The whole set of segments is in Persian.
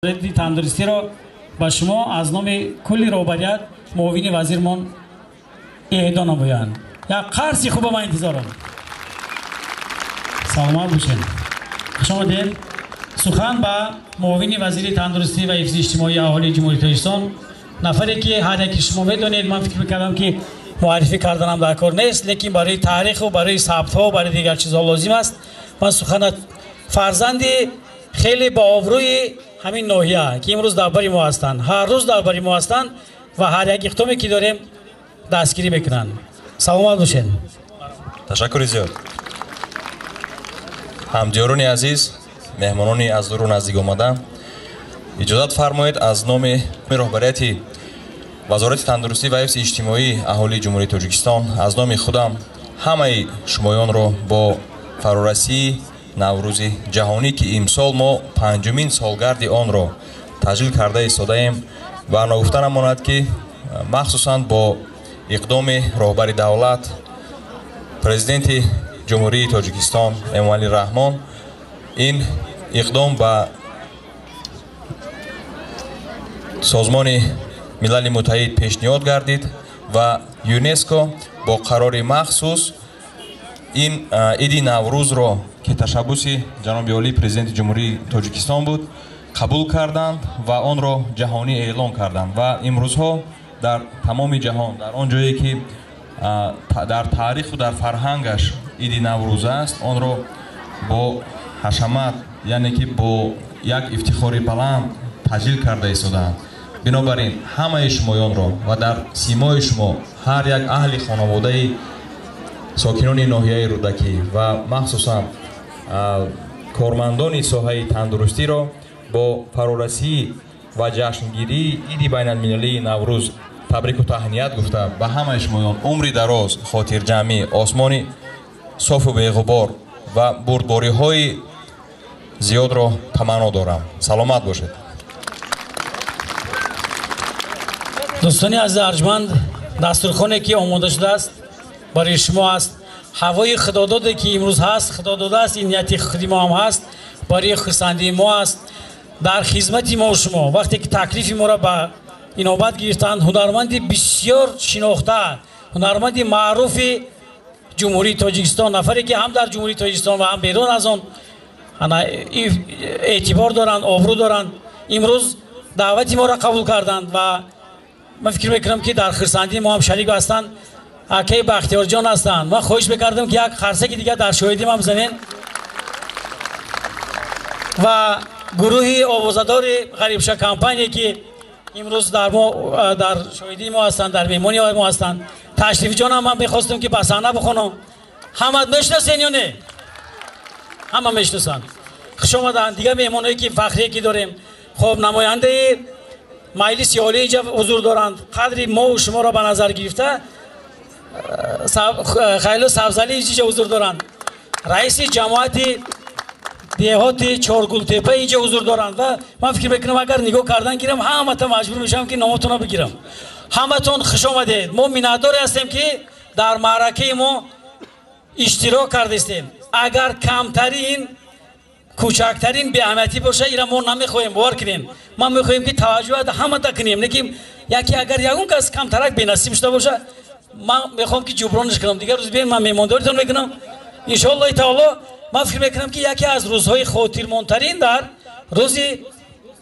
وزارت تندرستی را به شما از نام کل رهبریت معاون وزیرمان اهدا نمایند. یک قرصی خوب ما انتظارم. سلامت باشین. خوش آمدید. سخن به معاون وزیر تندرستی و حفظ اجتماعی اهالی جمهوری تاجیکستان، نفری که هر یک شما میدونید، من فکر میکردم که معرفی کردنم در کار نیست، لیکن برای تاریخ و برای ثبت ها و برای دیگر چیزها لازم است. من سخن فرزند خیلی با آبروی همین ناحیه که امروز در بر ما هستند، هر روز در بر ما هستند و هر یک اقدامی که داریم دستگیری میکنن. سلامت باشین. تشکر زیاد. همجویان عزیز، مهمانانی از دور و نزدیک آمده، اجازت فرمایید از نام رهبریت وزارت تندرستی و حفظ اجتماعی اهالی جمهوری تاجیکستان، از نام خودم همه شمایان را با فرارسی نوروز جهانی که امسال ما پنجمین سالگرد آن را تجلیل کرده ایستاده‌ایم و نگفتنم ماند که مخصوصا با اقدام رهبر دولت پرزیدنت جمهوری تاجیکستان امومالی رحمان، این اقدام به سازمان ملل متحد پیشنهاد گردید و یونسکو با قرار مخصوص این عید نوروز را که تشبث جناب عالی پرزیدنت جمهوری تاجیکستان بود قبول کردند و آن را جهانی اعلام کردند و امروزها در تمام جهان، در آن جایی که در تاریخ و در فرهنگش عید نوروز است، آن را با حشمت، یعنی که با یک افتخار بلند تجلیل کرده ایستادند. بنابراین همه شمایان را و در سیمای شما هر یک اهل خانواده ساکنان ناحیه رودکی و مخصوصا کارمندان ساحه تندرستی را با فرارسی و جشنگیری عید بین المللی نوروز تبریک و تهنیت گفته به همه شمایان عمری دراز، خاطر جمعی، آسمانی صاف و بی‌غبار و بردباری های زیاد را تمنا دارم. سلامت باشید. دوستانی عزیز ارجمند، دستورخوانی که آماده شده است برای شما است. هوای خداداده که امروز هست، خداداده است، این نیت خودی ما هم هست، برای خرسندی ما است، در خدمت ما و شما. وقتی که تکلیف ما را به اینابت گرفتند، هنرمند بسیار شناخته، هنرمند معروف جمهوری تاجیکستان، نفری که هم در جمهوری تاجیکستان و هم بیرون از آن اعتبار دارند، آبرو دارند، امروز دعوت ما را قبول کردند و من فکر میکنم که در خرسندی ما هم شریک هستند. اکی بختیار جان هستند. من خواهش میکردم که یک خرسک دیگه در شاهدی ما بزنین و گروه آوازدار غریبشه کمپانی که امروز در شاهدی ما هستند، در میمونی ما هستند. تشریف جان هم من بخواستم که بسانه بخونم. همه میشناسین یا نه؟ همه میشناسن. خوش آمدن. دیگه میمونایی که فخری که داریم، خب نماینده مجلس عالی اینجا حضور دارند. قدری ما و شما را به نظر گرفته خیلی سبزلی اینجا حضور دارند. رئیس جماعت دیهات چارگلتپه اینجا حضور دارند و من فکر میکنم اگر نگاه کردن گیرم همه تا مجبور میشم که نامتون رو بگیرم. همه تون خوش آمدید. ما منتظر هستیم که در معرکه ما اشتراک کردیم. اگر کمترین کوچکترین به اهمیتی باشه ایرا ما نمیخوایم باور کنیم. ما میخوایم که توجه همه تا کنیم، لیکن یکی اگر یگون کس کمترک به نصیب شده باشه من میخوام که جبرانش کنم. دیگه روز بیاین من میمانداریتون میکنم ان شاء الله تعالی. من فکر میکنم که یکی از روزهای خاطرماندترین در روز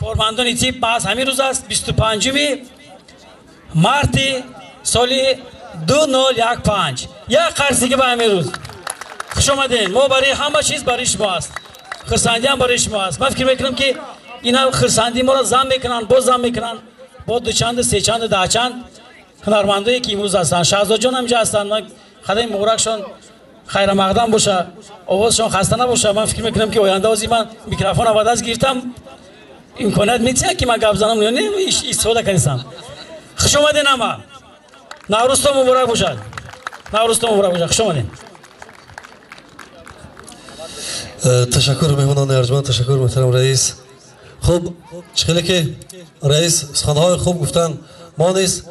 کارمندان تیپ باز همین روز است، 25 مارت سال 2015. یک قرصی که به همین روز خوش آمدین. ما برای همه چیز برای شما است، خرسندی هم برای شما است. من فکر میکنم که اینا خرسندی ما را زم میکنن، باز زم میکنن، با دو چند، سه چند، ده چند هنرمندایی که امروز هستن. شهزاد جان هم اینجا هستن. من خدای مبارکشان خیر مقدم باشه، آوازشان خسته نباشه. من فکر میکنم که آینده از من میکروفون رو دست گرفتم امکانات میتونه که من گپ زنم یا نه استفاده کنم. خوش اومدین. همه نوروزتون مبارک باشه. نوروزتون مبارک باشه. خوش اومدین. تشکر مهمانان ارجمند، تشکر محترم رئیس. خب چخیلی که رئیس سخنهای خوب گفتن ما نیست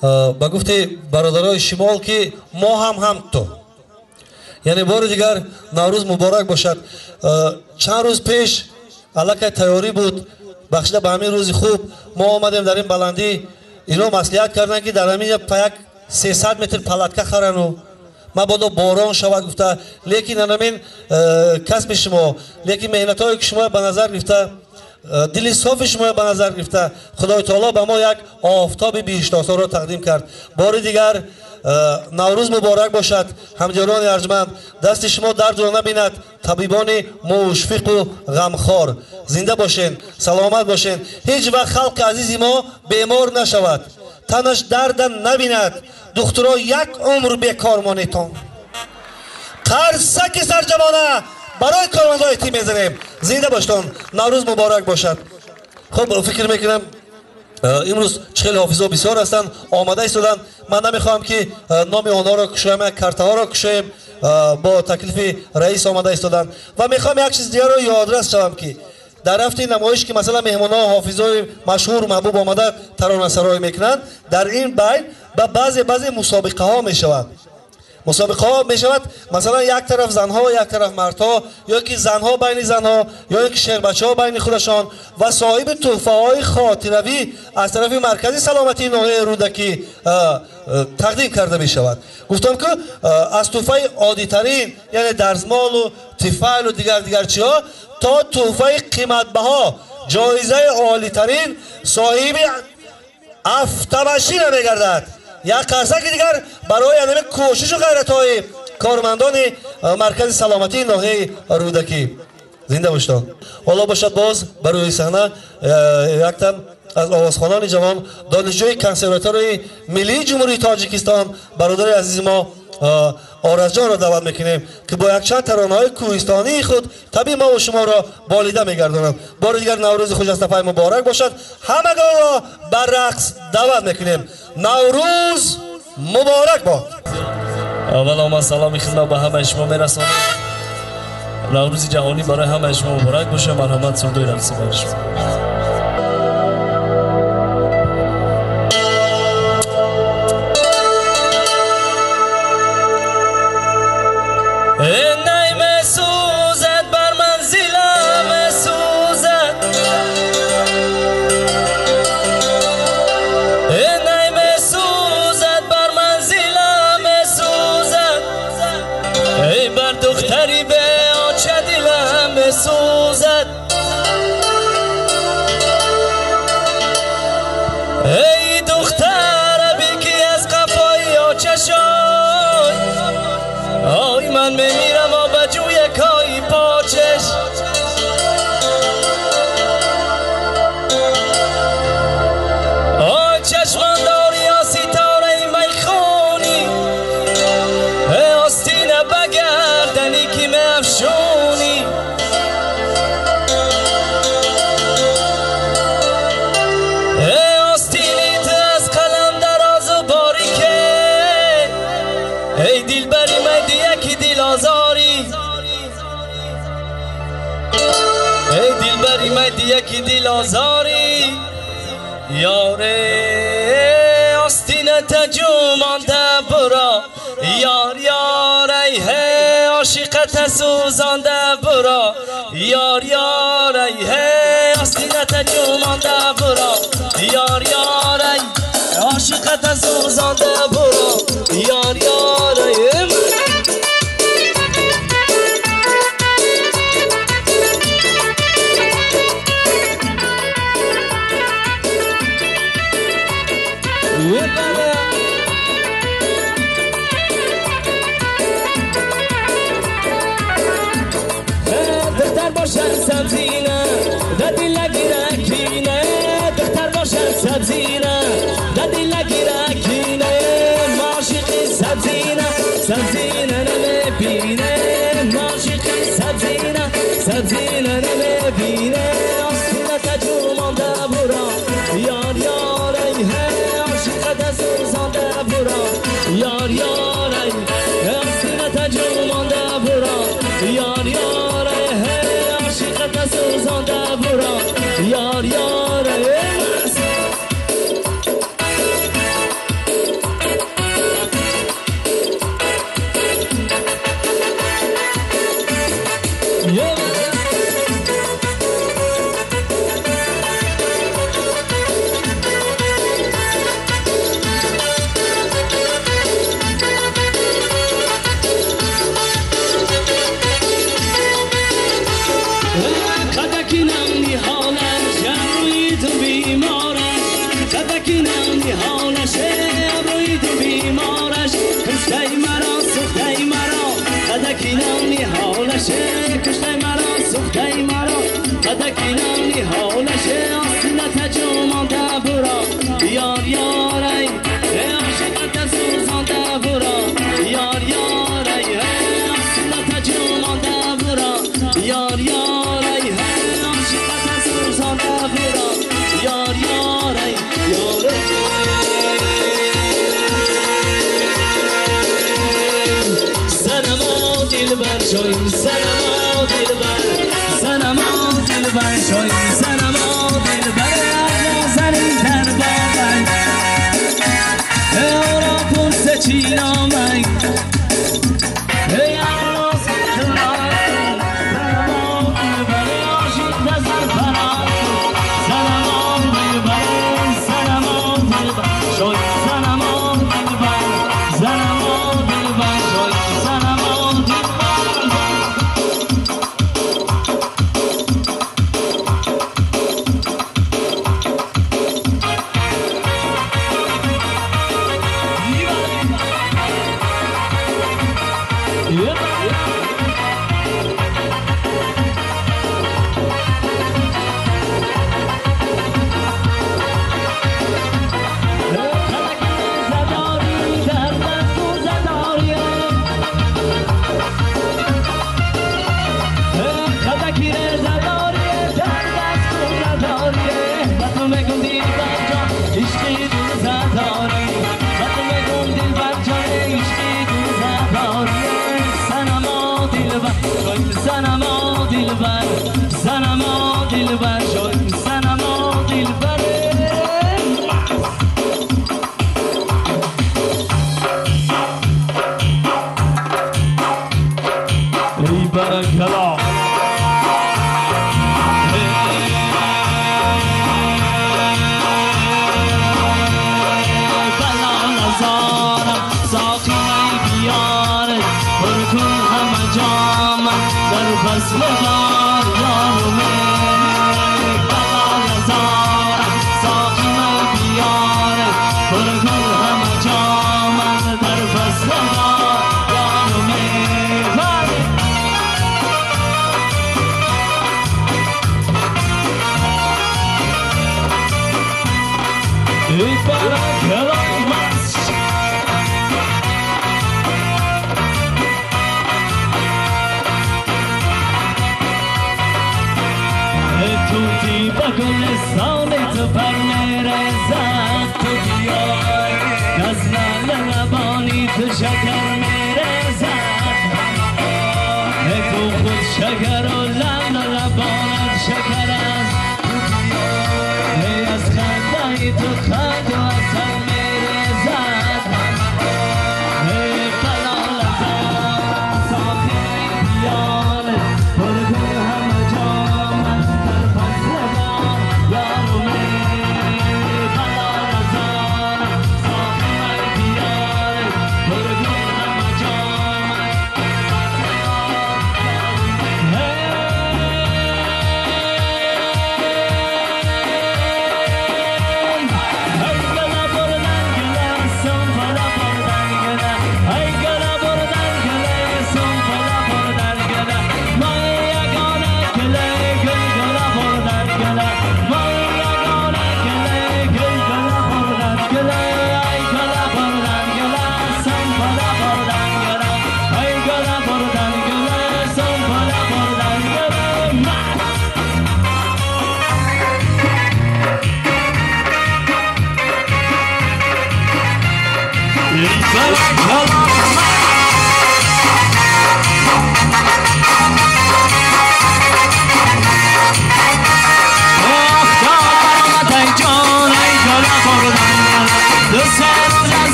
با گفته برادرای شمال که ما هم تو، یعنی بار دیگر نوروز مبارک باشد. چند روز پیش علاقه تیاری بود بخشیده به همین روز خوب ما آمدیم در این بلندی اینا مصلحت کردن که در همین پیک 300 متر پلاتکا خرن مبادا باران شود گفته، لیکن همین کسب شما، لیکن مهنت های که شما به نظر گرفته، دل صاف شما به نظر گرفته، خدای تعالی به ما یک آفتاب بی‌اشتها را تقدیم کرد. بار دیگر نوروز مبارک باشد. همجاران ارجمند، دست شما درد را نبیند. طبیبان مشفق و غمخوار زنده باشین، سلامت باشین. هیچ وقت خلق عزیز ما بیمار نشود، تنش درد نبیند. دخترها یک عمر بیکار مانیتان. قرصک سرجمانه برای کارمندای تیم میزنیم. زنده باشتان، نوروز مبارک باشد. خب فکر میکنم امروز چخیل حافظا بسیار هستند، آماده ایستادند. من نمیخوام که نام آنها را کشویم، کارت ها را کشویم. با تکلیف رئیس آماده ایستادند و میخوام یک چیز دیگر رو یادرس شوم که در هفته نمایش که مثلا مهمانان حافظای مشهور محبوب آمده ترانه سرایی میکنند، در این بین به بعضی مسابقه ها میشود. مسابقه ها می شود مثلا یک طرف زنها و یک طرف مردها، یا که زنها بین زنها، یا که شیخ بچه ها بین خودشان و صاحب تحفه های خاطروی از طرف مرکز سلامتی ناحیه رودکی تقدیم کرده می شود. گفتم که از تحفه عادی ترین یعنی درزمال و تیفایل و دیگر چیها تا تحفه قیمت بها جایزه عالی ترین صاحب افتمشین می گردد. یک قرصک دیگر برای همین کوشش و غیرت های کارمندان مرکز سلامتی ناحیه رودکی. زنده باشید. حالا باشد باز برای صحنه یک تن از آوازخوانان جوان دانشجوی کنسرواتوری ملی جمهوری تاجیکستان برادر عزیز ما آرز جان را دعوت میکنیم که با یک چند ترانه های کوهستانی خود طبیعی ما و شما را بالیده میگردانند. بار دیگر نوروز خجسته مبارک باشد. همگان را بر رقص دعوت میکنیم. نوروز مبارک باد. اولا ما سلامی خدمت به همه شما میرسانم. نوروز جهانی برای همه شما مبارک باشه. مرحمت سودای رقصی برای شما. سوزد ای دختر بیکی از قفای آچشای آی من میمیرم آب جوی کای پاچش آی چشمان داری یا ستاره میخونی آستین بگردنی که میفشونی ای دل بری میدی یکی دل آزاری ای دل بری میدی یکی دل آزاری یاره آستینت جومانده برا یار یار ای هی عاشقت سوزانده برا یار یار ای هی آستینت جومانده برا یار یار ای عاشقت سوزانده برا یار یار ای دختر باشد سبزینه دادی لگیره کینه دختر باشد سبزینه دادی لگیره کینه معاشقی سبزینه سبزینه نمیبینه معاشقی سبزینه سبزینه نمیبینه آستینه تجومانده برا یار یار ای هی عاشقت سوزانده برا یار یار ای آستینه تجومانده برا یار یار ای هی عاشقت سوزانده خدکینم حالشه ابروی تو بیمارش کشته مرا سخته مرا خدکینم حالشه کشته مرا سخته مرا خدکینم حالشه آسلت جومانده برا یار یار ای عاشقت سوزانده برا یار یار ای آسلت جومانده برا یار یار ای عاشقت سوزانده برا یار یار ای یار سنما دلبر شوی سنما دلبر سنما دلبر شوی سنما دلبر زنی در بابن اورا پرسه چی نامن ای عروس دلبر سنما دلبر عاشق نظر فرار سنما دلبر سنما دلبر شوی سنما دلبر سنما دلبر شوی سنما دلبر سنما دلبر سنما دلبر شوی سنما دلبر ای برکلا بلا نزارم ساقی بیاره برکن همه جام در فصل بار یارم بلا نزارم ساقی بیاره برکن همه جام در فصل بار یارم ای برکلا توتی با گلستان تو پر میرزد تو بیای از لال لبانی تو شکر میرزد تو خود شکر و لال لبانت شکر است تو بیای از خندهی تو خند و اصل میرزد بلا لزار ساقی بیانه برگل همه جامن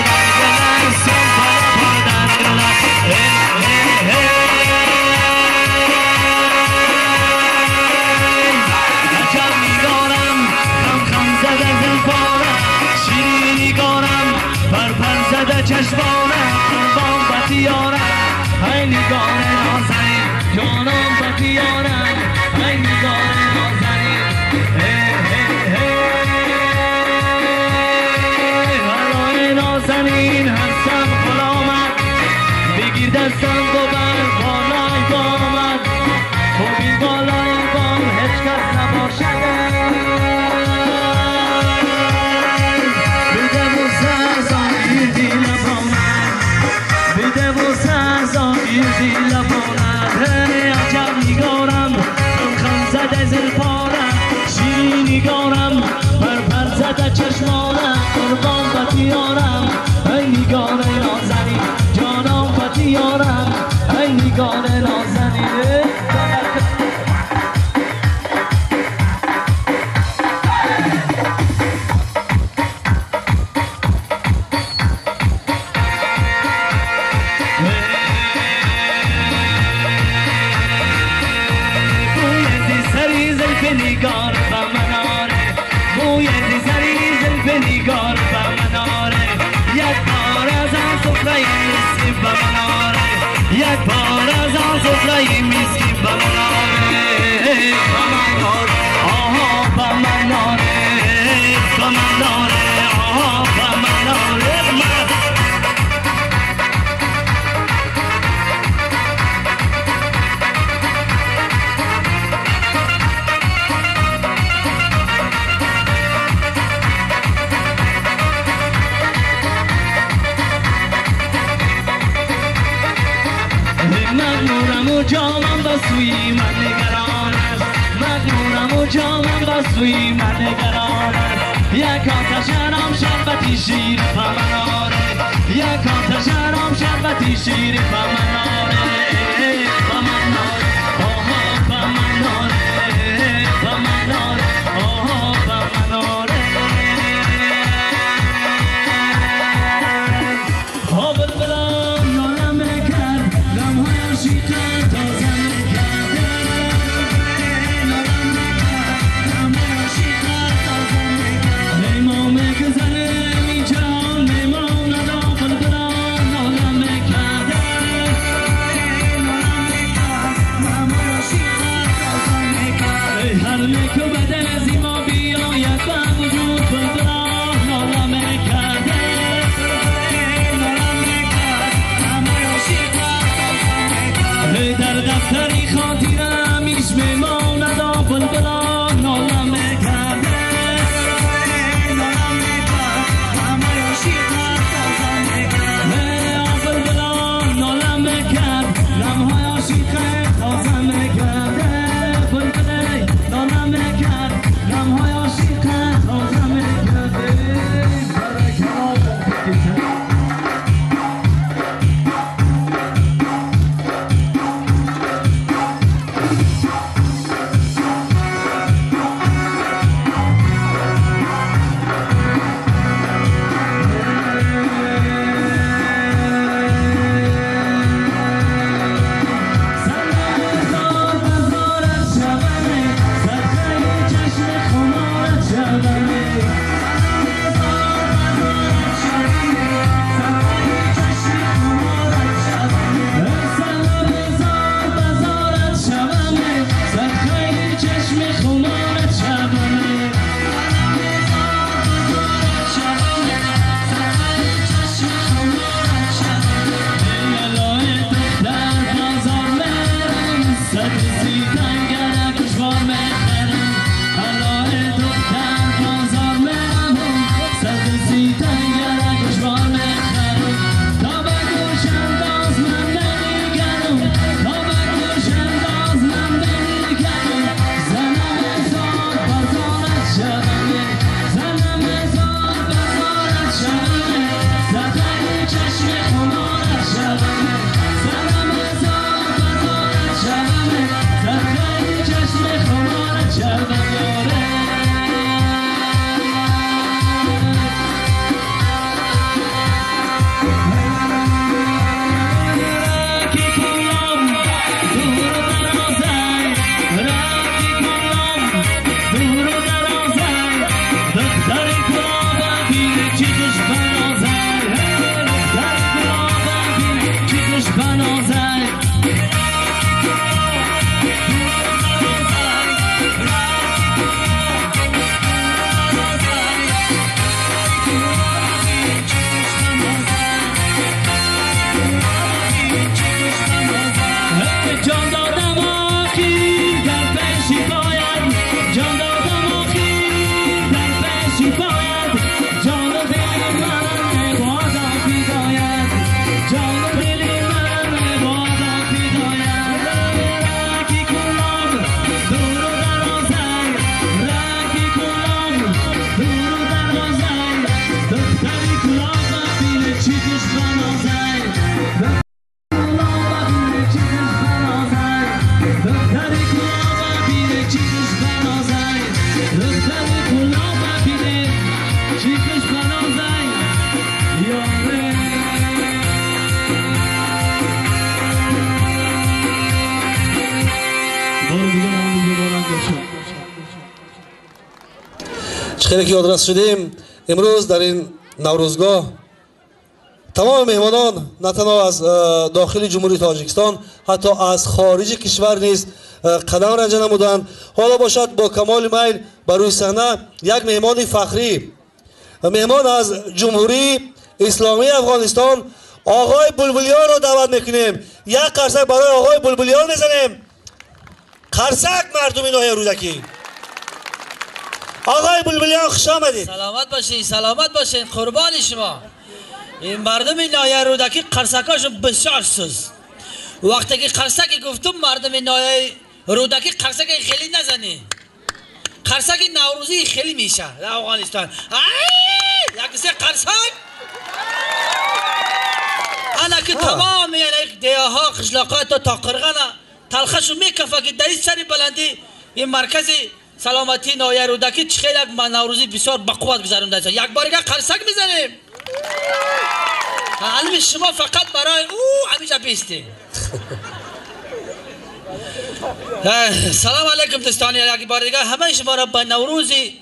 Hey, چشمانم قربان بطیارم ای نگار نازنین جانم بطیارم ای نگار نازنین هرای نازنین هستم غلامت بگیر دستم ببر بالای بامت ببین بالای بام هیچ کس نباشد بده و سرزان گیردی لبانت بده و سرزان گیردی لبانت عجب نگارم خم زده زلفانم شیرین نگارم پر زده چشمانم قربان بطیارم ای نگار نازنین جانم بطیارم ای نگار نازنین نگار و مناره موی دیزری زلف نگار و مناره یک بار از آن سفره مسکین و مناره یک بار از آن سفره مسکین و مناره و مناره آها و مناره و مناره آها و مناره مغمورم و جامم بسوی من نگران است مغمورم و جامم بسوی من نگران است یک آتشم شربتی شیر پمناره یک آتشم شربتی شیر پمناره پمناره آها پمناره پمناره آها پمناره چخیلی که یادرس شدیم امروز در این نوروزگاه تمام مهمانان نه تنها از داخل جمهوری تاجیکستان حتی از خارج کشور نیز قدم رنجه نمودند. حالا باشد با کمال میل بر روی صحنه یک مهمان فخری، مهمان از جمهوری اسلامی افغانستان آقای بلبلیان رو دعوت میکنیم. یک قرصک برای آقای بلبلیان میزنیم. قرصک مردم ناحیه رودکی. آقای بلبلیان خوش آمدید. سلامت باشین، سلامت باشین، قربان شما. این مردم ناحیه رودکی قرصکاشون بسیار سوز. وقتی که قرصک گفتم مردم ناحیه رودکی قرصک خیلی نزنی. قرصک نوروزی خیلی میشه در افغانستان. یک سه قرصک انا که تمام یعنی دیاها قشلاقات تا قرغنا تلخشو میکفه که در این سری بلندی این مرکز سلامتی ناحیه رودکی خیلی یک نوروزی بسیار بقوت گذرونده. یک بارگاه قرصک میزنیم. علم شما فقط برای او همیشه بیستی. سلام علیکم دوستان. یک بار دیگه همه شما را به نوروزی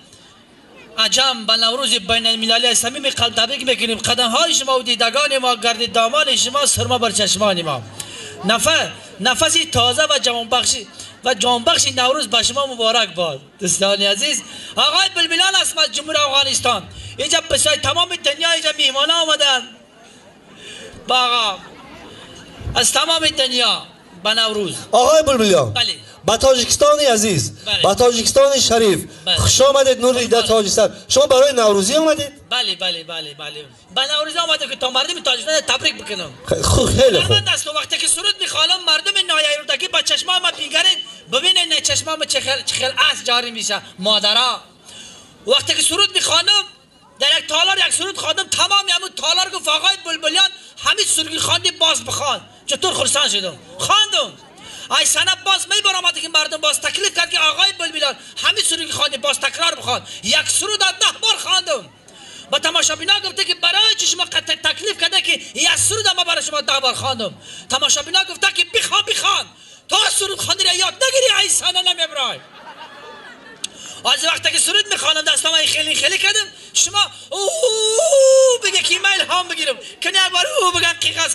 عجم، به نوروز بین المللی از صمیم قلب تبریک میکنیم. قدم های شما و دیدگان ما، گرد دامان شما سرما بر چشمان ما. نفسی تازه و جانبخش نوروز به شما مبارک باد. دوستان عزیز، آقای بلبلان است از جمهوری افغانستان. اینجا بسیار تمام دنیا اینجا میهمان آمدن. باقا از تمام دنیا به نوروز. آقای بلبلیان، بله، با تاجیکستان عزیز، با تاجیکستان شریف خوش آمدید. نور در تاجیکستان. شما برای نوروزی آمدید؟ بله. به نوروزی آمدید که تا مردم تاجیکستان تبریک بکنم. خیلی خوب. من دست وقتی که سرود میخوانم مردم ناحیه رودکی با چشمام میگرید. ببینید چشمام چه خیل اس جاری میشه. مادرها وقتی که سرود میخوانم در یک تالار یک سرود خواندم، تمام همون تالار گفت آقای بلبلیان همین سرودی خواندی باز بخوان. چطور خرسان شدم خواندم. ای سنه باز میبرم که مردم باز تکلیف کرد که آقای بلبلیان همین سرودی خواندی باز تکرار بخوان. یک سرود 10 بار خواندم. با تماشابینا گفته که برای چی شما تکلیف کرده که یک سرود ما برای شما 10 بار خواندم. تماشابینا گفته که بخوان تا سرود خواندی را یاد نگیری. ای سنه نمیبرای. از وقتی که سرود میخوانم دستام خیلی کردم. شما بگه که ایمیل هم بگیرم کنی یک بار بگن قیقاز